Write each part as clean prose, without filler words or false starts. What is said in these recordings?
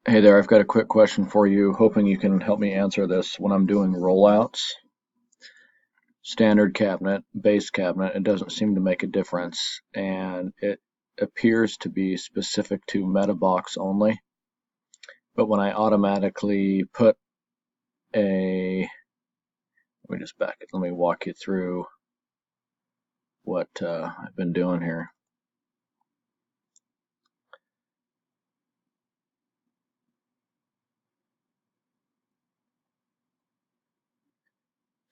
Hey there, I've got a quick question for you, hoping you can help me answer this. When I'm doing rollouts, standard cabinet, base cabinet, it doesn't seem to make a difference, and it appears to be specific to MetaBox only. But when I automatically put let me walk you through what I've been doing here.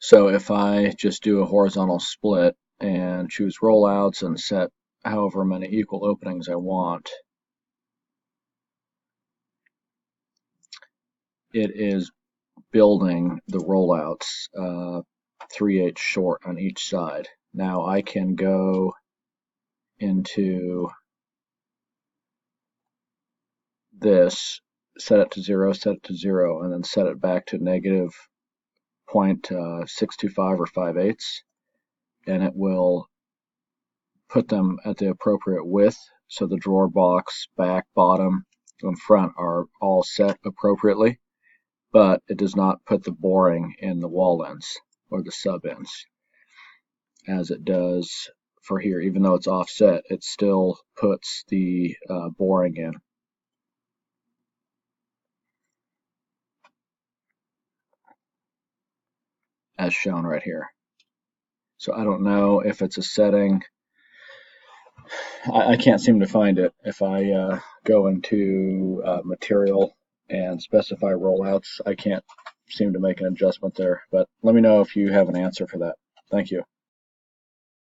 So if I just do a horizontal split and choose rollouts and set however many equal openings I want, it is building the rollouts 3/8 short on each side. Now I can go into this, set it to 0, and then set it back to negative 0.625 or 5/8, and it will put them at the appropriate width. So the drawer box, back, bottom, and front are all set appropriately, but it does not put the boring in the wall ends or the sub ends as it does for here. Even though it's offset, it still puts the boring in, as shown right here. So I don't know if it's a setting. I can't seem to find it. If I go into material and specify rollouts, I can't seem to make an adjustment there. But let me know if you have an answer for that. Thank you.